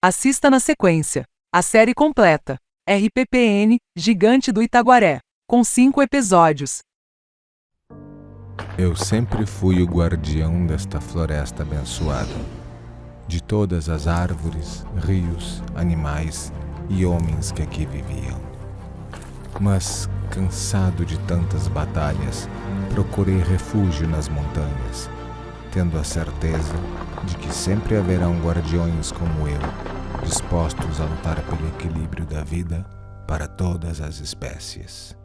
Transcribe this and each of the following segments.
Assista na sequência a série completa, RPPN Gigante do Itaguaré, com 5 episódios. Eu sempre fui o guardião desta floresta abençoada, de todas as árvores, rios, animais e homens que aqui viviam. Mas, cansado de tantas batalhas, procurei refúgio nas montanhas, tendo a certeza de que sempre haverão guardiões como eu, dispostos a lutar pelo equilíbrio da vida para todas as espécies.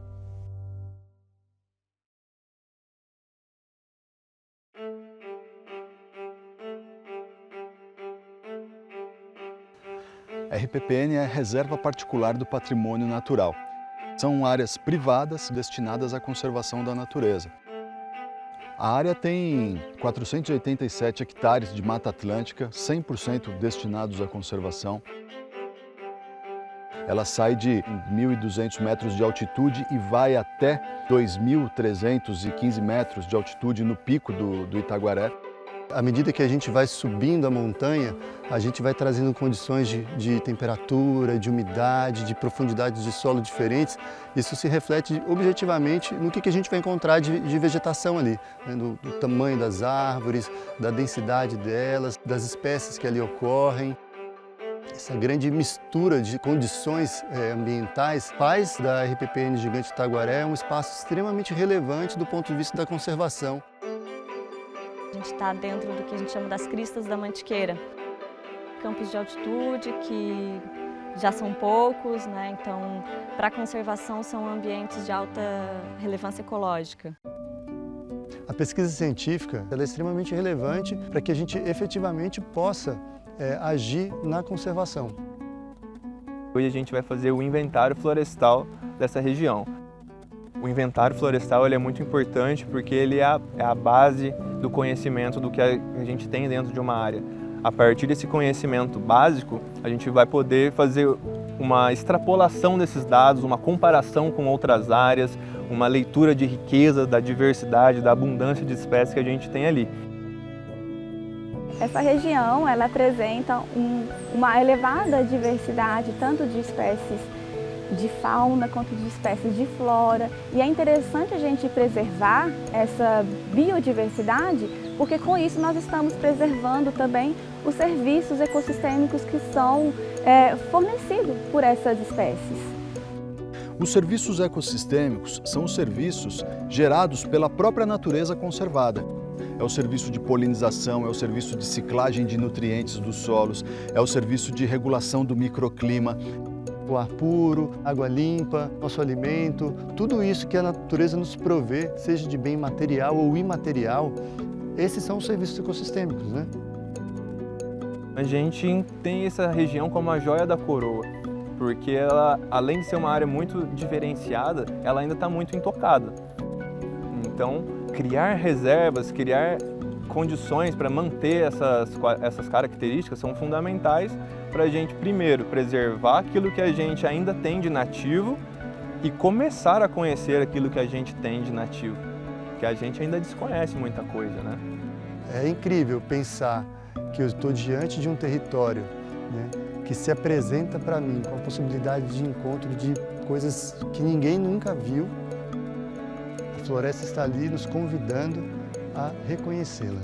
A RPPN é a Reserva Particular do Patrimônio Natural. São áreas privadas destinadas à conservação da natureza. A área tem 487 hectares de Mata Atlântica, 100% destinados à conservação. Ela sai de 1.200 metros de altitude e vai até 2.315 metros de altitude no pico do Itaguaré. À medida que a gente vai subindo a montanha, a gente vai trazendo condições de temperatura, de umidade, de profundidade de solo diferentes. Isso se reflete objetivamente no que a gente vai encontrar de vegetação ali, né? Do tamanho das árvores, da densidade delas, das espécies que ali ocorrem. Essa grande mistura de condições ambientais faz da RPPN Gigante Itaguaré um espaço extremamente relevante do ponto de vista da conservação. A gente está dentro do que a gente chama das cristas da Mantiqueira. Campos de altitude que já são poucos, né? Então, para a conservação são ambientes de alta relevância ecológica. A pesquisa científica ela é extremamente relevante para que a gente efetivamente possa agir na conservação. Hoje a gente vai fazer o inventário florestal dessa região. O inventário florestal ele é muito importante porque ele é a base do conhecimento do que a gente tem dentro de uma área. A partir desse conhecimento básico, a gente vai poder fazer uma extrapolação desses dados, uma comparação com outras áreas, uma leitura de riqueza, da diversidade, da abundância de espécies que a gente tem ali. Essa região ela apresenta uma elevada diversidade, tanto de espécies de fauna quanto de espécies de flora. E é interessante a gente preservar essa biodiversidade, porque com isso nós estamos preservando também os serviços ecossistêmicos que são fornecidos por essas espécies. Os serviços ecossistêmicos são os serviços gerados pela própria natureza conservada. É o serviço de polinização, é o serviço de ciclagem de nutrientes dos solos, é o serviço de regulação do microclima. O ar puro, água limpa, nosso alimento, tudo isso que a natureza nos provê, seja de bem material ou imaterial, esses são os serviços ecossistêmicos, né? A gente tem essa região como a joia da coroa, porque ela, além de ser uma área muito diferenciada, ela ainda está muito intocada. Então, criar reservas, criar condições para manter essas características são fundamentais para a gente, primeiro, preservar aquilo que a gente ainda tem de nativo e começar a conhecer aquilo que a gente tem de nativo, que a gente ainda desconhece muita coisa, né? É incrível pensar que eu estou diante de um território, né, que se apresenta para mim com a possibilidade de encontro de coisas que ninguém nunca viu. A floresta está ali nos convidando a reconhecê-la.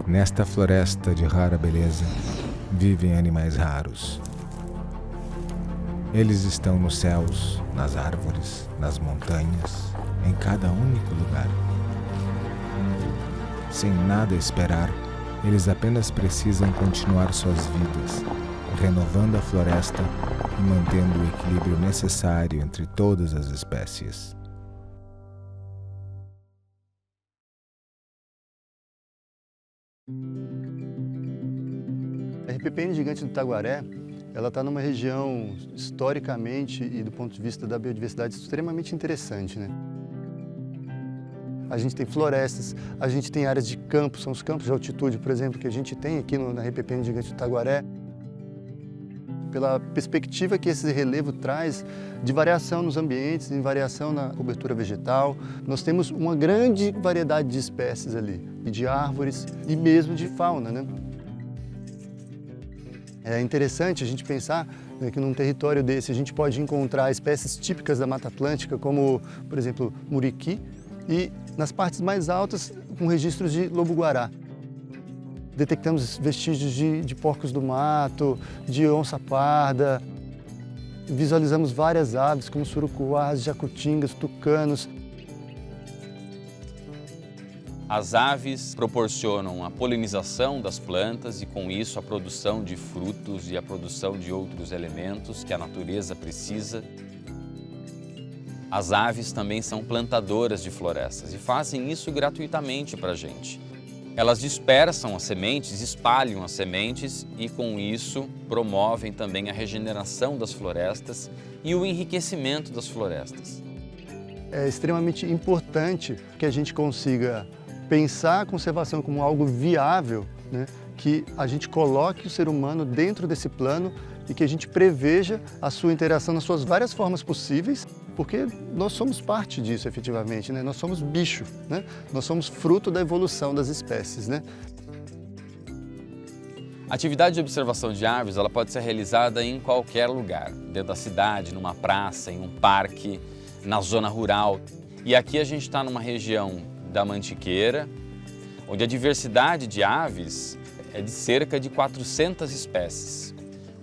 Nesta floresta de rara beleza, vivem animais raros. Eles estão nos céus, nas árvores, nas montanhas, em cada único lugar. Sem nada esperar, eles apenas precisam continuar suas vidas, renovando a floresta e mantendo o equilíbrio necessário entre todas as espécies. A RPPN Gigante do Itaguaré, ela está numa região historicamente e do ponto de vista da biodiversidade extremamente interessante, né? A gente tem florestas, a gente tem áreas de campo, são os campos de altitude, por exemplo, que a gente tem aqui na RPPN Gigante do Itaguaré. Pela perspectiva que esse relevo traz de variação nos ambientes, de variação na cobertura vegetal, nós temos uma grande variedade de espécies ali, e de árvores e mesmo de fauna, né? É interessante a gente pensar, né, que num território desse a gente pode encontrar espécies típicas da Mata Atlântica, como, por exemplo, muriqui, e nas partes mais altas com registros de lobo-guará. Detectamos vestígios de porcos do mato, de onça-parda, visualizamos várias aves como surucuás, jacutingas, tucanos. As aves proporcionam a polinização das plantas e, com isso, a produção de frutos e a produção de outros elementos que a natureza precisa. As aves também são plantadoras de florestas e fazem isso gratuitamente para a gente. Elas dispersam as sementes, espalham as sementes e, com isso, promovem também a regeneração das florestas e o enriquecimento das florestas. É extremamente importante que a gente consiga pensar a conservação como algo viável, né? Que a gente coloque o ser humano dentro desse plano e que a gente preveja a sua interação nas suas várias formas possíveis, porque nós somos parte disso efetivamente, né? Nós somos bicho, né? Nós somos fruto da evolução das espécies, né? A atividade de observação de aves ela pode ser realizada em qualquer lugar, dentro da cidade, numa praça, em um parque, na zona rural. E aqui a gente está numa região da Mantiqueira, onde a diversidade de aves é de cerca de 400 espécies,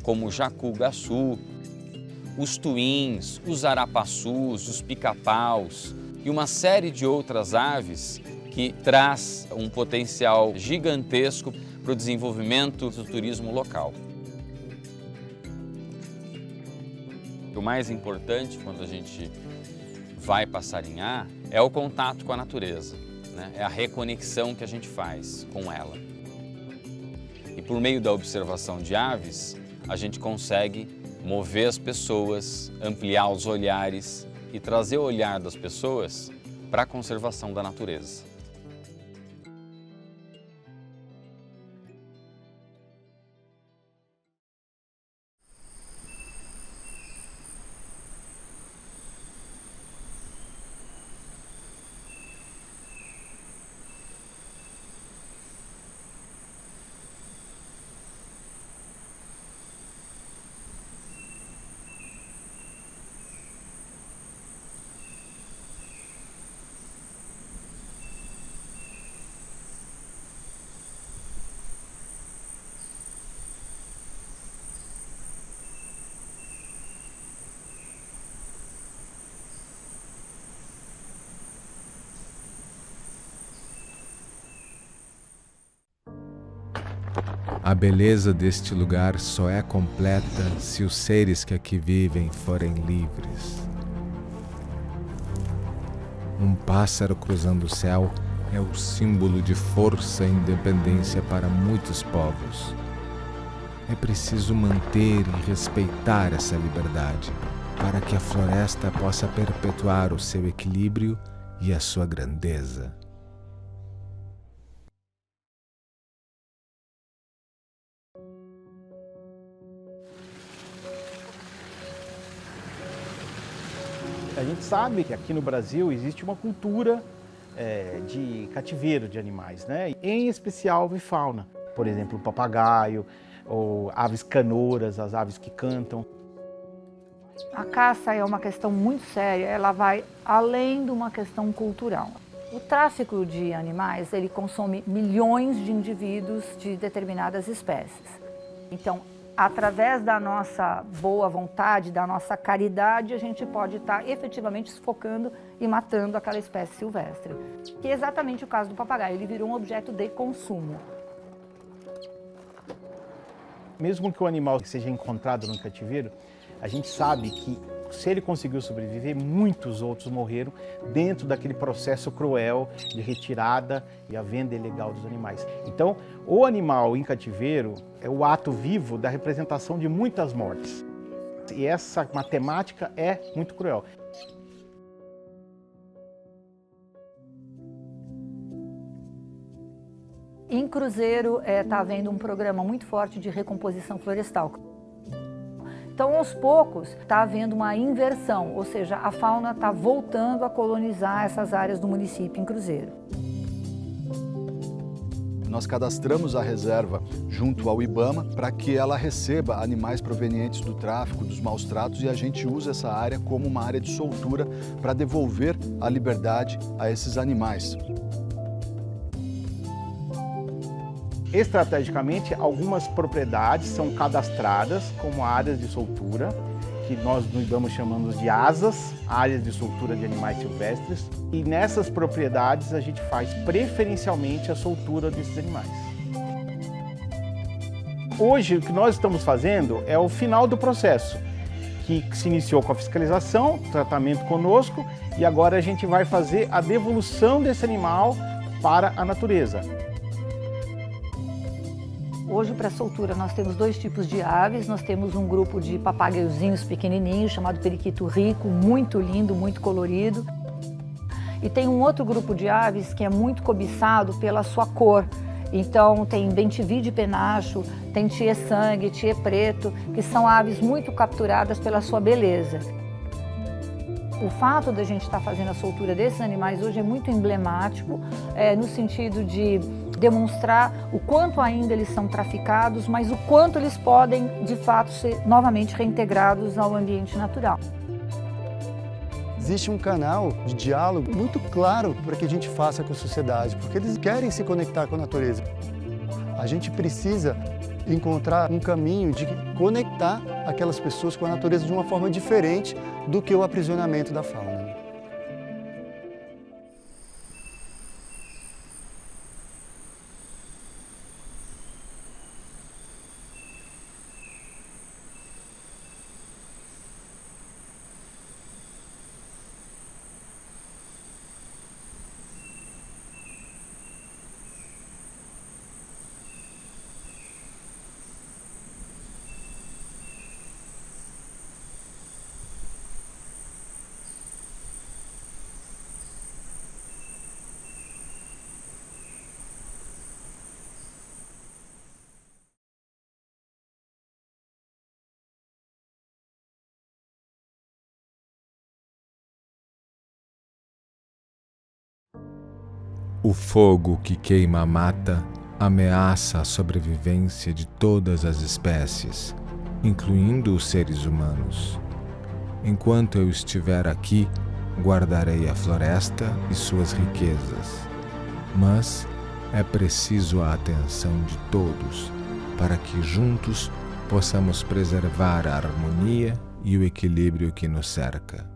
como o jacu-gaçu, os tuins, os arapaçus, os pica-paus e uma série de outras aves que traz um potencial gigantesco para o desenvolvimento do turismo local. O mais importante quando a gente vai passarinhar é o contato com a natureza, né? É a reconexão que a gente faz com ela. E por meio da observação de aves, a gente consegue mover as pessoas, ampliar os olhares e trazer o olhar das pessoas para a conservação da natureza. A beleza deste lugar só é completa se os seres que aqui vivem forem livres. Um pássaro cruzando o céu é o símbolo de força e independência para muitos povos. É preciso manter e respeitar essa liberdade para que a floresta possa perpetuar o seu equilíbrio e a sua grandeza. A gente sabe que aqui no Brasil existe uma cultura de cativeiro de animais, né? Em especial avifauna, por exemplo, o papagaio, ou aves canouras, as aves que cantam. A caça é uma questão muito séria, ela vai além de uma questão cultural. O tráfico de animais, ele consome milhões de indivíduos de determinadas espécies. Então, através da nossa boa vontade, da nossa caridade, a gente pode estar efetivamente sufocando e matando aquela espécie silvestre. Que é exatamente o caso do papagaio, ele virou um objeto de consumo. Mesmo que o animal seja encontrado no cativeiro, a gente sabe que se ele conseguiu sobreviver, muitos outros morreram dentro daquele processo cruel de retirada e a venda ilegal dos animais. Então, o animal em cativeiro é o ato vivo da representação de muitas mortes. E essa matemática é muito cruel. Em Cruzeiro está havendo um programa muito forte de recomposição florestal. Então, aos poucos, está havendo uma inversão, ou seja, a fauna está voltando a colonizar essas áreas do município em Cruzeiro. Nós cadastramos a reserva junto ao IBAMA para que ela receba animais provenientes do tráfico, dos maus tratos, e a gente usa essa área como uma área de soltura para devolver a liberdade a esses animais. Estrategicamente, algumas propriedades são cadastradas como áreas de soltura, que nós no IBAMA chamamos de ASAs, áreas de soltura de animais silvestres, e nessas propriedades a gente faz preferencialmente a soltura desses animais. Hoje o que nós estamos fazendo é o final do processo, que se iniciou com a fiscalização, tratamento conosco, e agora a gente vai fazer a devolução desse animal para a natureza. Hoje, para a soltura, nós temos dois tipos de aves. Nós temos um grupo de papagaiozinhos pequenininhos, chamado periquito rico, muito lindo, muito colorido. E tem um outro grupo de aves que é muito cobiçado pela sua cor. Então, tem bentivi de penacho, tem tiê-sangue, tiê-preto, que são aves muito capturadas pela sua beleza. O fato da gente estar fazendo a soltura desses animais hoje é muito emblemático, no sentido de demonstrar o quanto ainda eles são traficados, mas o quanto eles podem, de fato, ser novamente reintegrados ao ambiente natural. Existe um canal de diálogo muito claro para que a gente faça com a sociedade, porque eles querem se conectar com a natureza. A gente precisa encontrar um caminho de conectar aquelas pessoas com a natureza de uma forma diferente do que o aprisionamento da fauna. O fogo que queima a mata ameaça a sobrevivência de todas as espécies, incluindo os seres humanos. Enquanto eu estiver aqui, guardarei a floresta e suas riquezas. Mas é preciso a atenção de todos para que juntos possamos preservar a harmonia e o equilíbrio que nos cerca.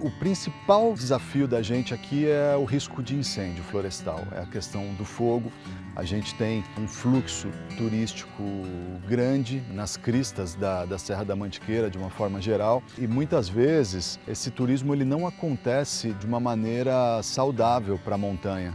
O principal desafio da gente aqui é o risco de incêndio florestal, é a questão do fogo. A gente tem um fluxo turístico grande nas cristas da Serra da Mantiqueira, de uma forma geral, e muitas vezes esse turismo ele não acontece de uma maneira saudável para a montanha.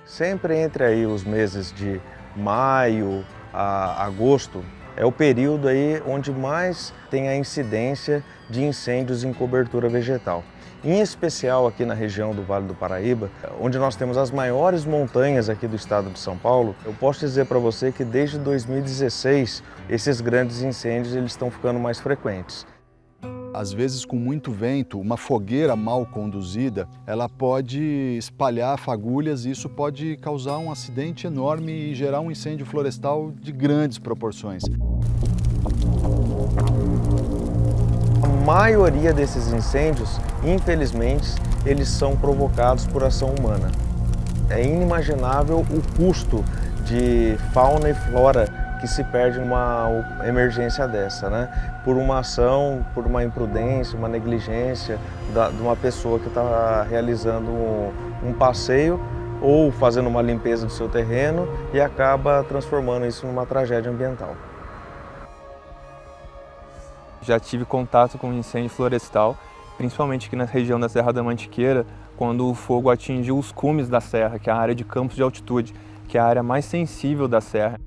Sempre entre aí os meses de maio a agosto, é o período aí onde mais tem a incidência de incêndios em cobertura vegetal. Em especial aqui na região do Vale do Paraíba, onde nós temos as maiores montanhas aqui do estado de São Paulo, eu posso dizer para você que desde 2016 esses grandes incêndios eles estão ficando mais frequentes. Às vezes, com muito vento, uma fogueira mal conduzida, ela pode espalhar fagulhas e isso pode causar um acidente enorme e gerar um incêndio florestal de grandes proporções. A maioria desses incêndios, infelizmente, eles são provocados por ação humana. É inimaginável o custo de fauna e flora que se perde numa emergência dessa, né? Por uma ação, por uma imprudência, uma negligência de uma pessoa que está realizando um passeio ou fazendo uma limpeza do seu terreno e acaba transformando isso numa tragédia ambiental. Já tive contato com incêndio florestal, principalmente aqui na região da Serra da Mantiqueira, quando o fogo atingiu os cumes da serra, que é a área de campos de altitude, que é a área mais sensível da serra.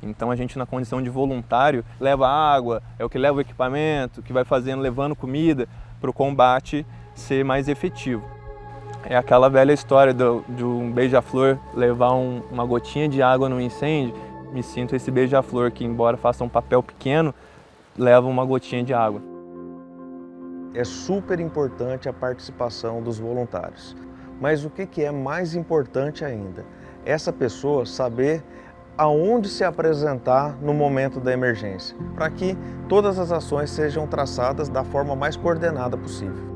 Então a gente, na condição de voluntário, leva água, é o que leva o equipamento, que vai levando comida para o combate ser mais efetivo. É aquela velha história de um beija-flor levar uma gotinha de água no incêndio. Me sinto esse beija-flor que, embora faça um papel pequeno, leva uma gotinha de água. É super importante a participação dos voluntários, mas o que é mais importante ainda? Essa pessoa saber aonde se apresentar no momento da emergência, para que todas as ações sejam traçadas da forma mais coordenada possível.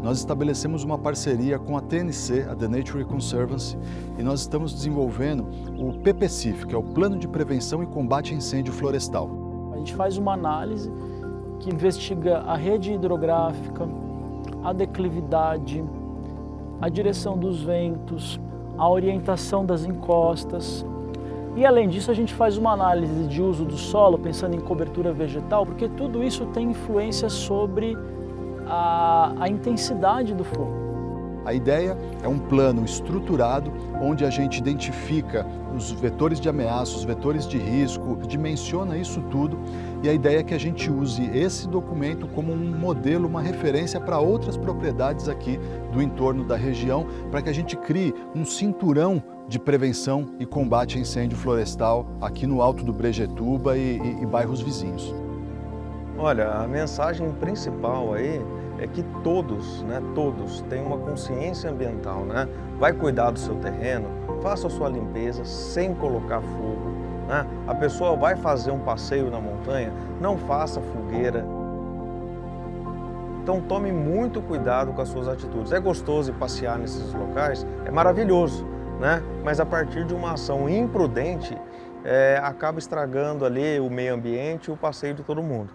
Nós estabelecemos uma parceria com a TNC, a The Nature Conservancy, e nós estamos desenvolvendo o PPCIF, que é o Plano de Prevenção e Combate a Incêndio Florestal. A gente faz uma análise que investiga a rede hidrográfica, a declividade, a direção dos ventos, a orientação das encostas. E além disso, a gente faz uma análise de uso do solo, pensando em cobertura vegetal, porque tudo isso tem influência sobre a intensidade do fogo. A ideia é um plano estruturado onde a gente identifica os vetores de ameaça, os vetores de risco, dimensiona isso tudo, e a ideia é que a gente use esse documento como um modelo, uma referência para outras propriedades aqui do entorno da região, para que a gente crie um cinturão de prevenção e combate a incêndio florestal aqui no Alto do Brejetuba e bairros vizinhos. Olha, a mensagem principal aí é que todos têm uma consciência ambiental, né? Vai cuidar do seu terreno, faça a sua limpeza sem colocar fogo, né? A pessoa vai fazer um passeio na montanha, não faça fogueira. Então tome muito cuidado com as suas atitudes. É gostoso ir passear nesses locais, é maravilhoso, né? Mas a partir de uma ação imprudente, acaba estragando ali o meio ambiente e o passeio de todo mundo.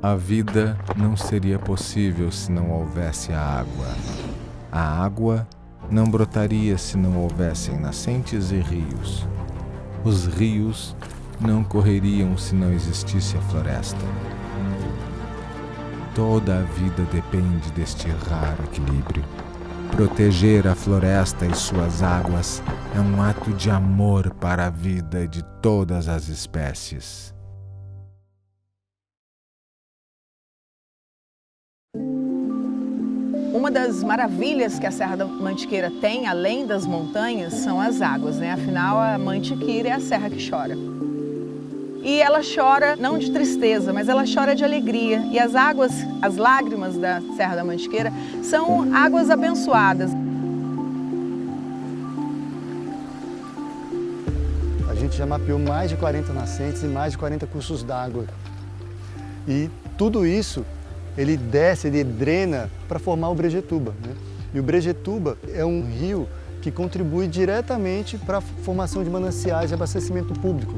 A vida não seria possível se não houvesse a água. A água não brotaria se não houvessem nascentes e rios. Os rios não correriam se não existisse a floresta. Toda a vida depende deste raro equilíbrio. Proteger a floresta e suas águas é um ato de amor para a vida de todas as espécies. Uma das maravilhas que a Serra da Mantiqueira tem, além das montanhas, são as águas, né? Afinal, a Mantiqueira é a serra que chora. E ela chora não de tristeza, mas ela chora de alegria. E as águas, as lágrimas da Serra da Mantiqueira são águas abençoadas. A gente já mapeou mais de 40 nascentes e mais de 40 cursos d'água. E tudo isso ele desce, ele drena para formar o Brejetuba, né? E o Brejetuba é um rio que contribui diretamente para a formação de mananciais de abastecimento público.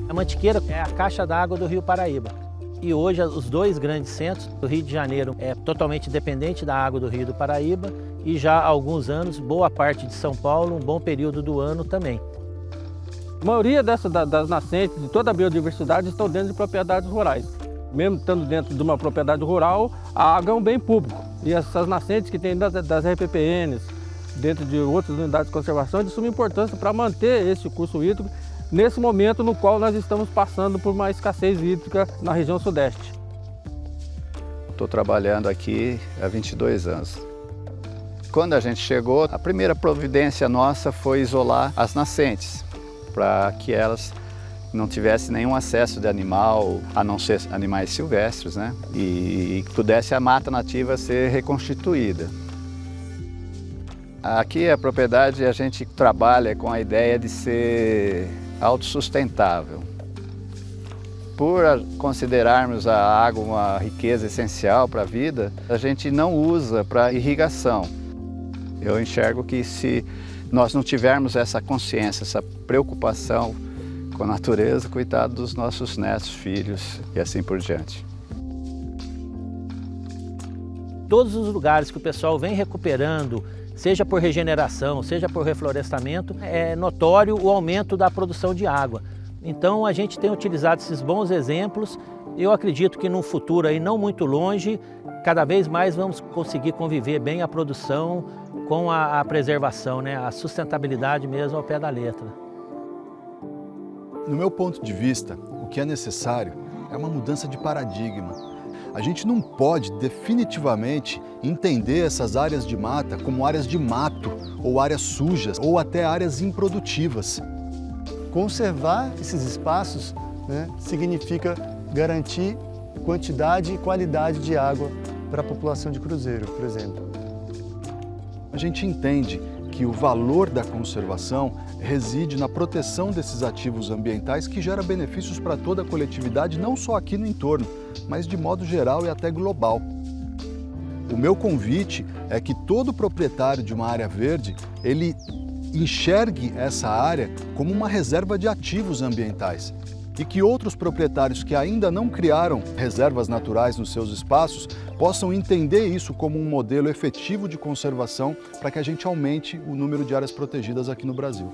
A Mantiqueira é a caixa d'água do Rio Paraíba. E hoje os dois grandes centros, o Rio de Janeiro é totalmente dependente da água do Rio do Paraíba e já há alguns anos, boa parte de São Paulo, um bom período do ano também. A maioria das nascentes de toda a biodiversidade estão dentro de propriedades rurais. Mesmo estando dentro de uma propriedade rural, a água é um bem público. E essas nascentes que tem das RPPNs, dentro de outras unidades de conservação, é de suma importância para manter esse curso hídrico nesse momento no qual nós estamos passando por uma escassez hídrica na região sudeste. Estou trabalhando aqui há 22 anos. Quando a gente chegou, a primeira providência nossa foi isolar as nascentes, para que elas não tivessem nenhum acesso de animal, a não ser animais silvestres, né? E pudesse a mata nativa ser reconstituída. Aqui a propriedade a gente trabalha com a ideia de ser autossustentável. Por considerarmos a água uma riqueza essencial para a vida, a gente não usa para irrigação. Eu enxergo que se nós não tivermos essa consciência, essa preocupação com a natureza, coitado dos nossos netos, filhos e assim por diante. Todos os lugares que o pessoal vem recuperando, seja por regeneração, seja por reflorestamento, é notório o aumento da produção de água. Então a gente tem utilizado esses bons exemplos. Eu acredito que num futuro aí não muito longe, cada vez mais vamos conseguir conviver bem a produção com a preservação, né? A sustentabilidade mesmo ao pé da letra. No meu ponto de vista, o que é necessário é uma mudança de paradigma. A gente não pode definitivamente entender essas áreas de mata como áreas de mato, ou áreas sujas, ou até áreas improdutivas. Conservar esses espaços, né, significa garantir quantidade e qualidade de água para a população de Cruzeiro, por exemplo. A gente entende que o valor da conservação reside na proteção desses ativos ambientais que gera benefícios para toda a coletividade, não só aqui no entorno, mas de modo geral e até global. O meu convite é que todo proprietário de uma área verde, ele enxergue essa área como uma reserva de ativos ambientais e que outros proprietários que ainda não criaram reservas naturais nos seus espaços possam entender isso como um modelo efetivo de conservação para que a gente aumente o número de áreas protegidas aqui no Brasil.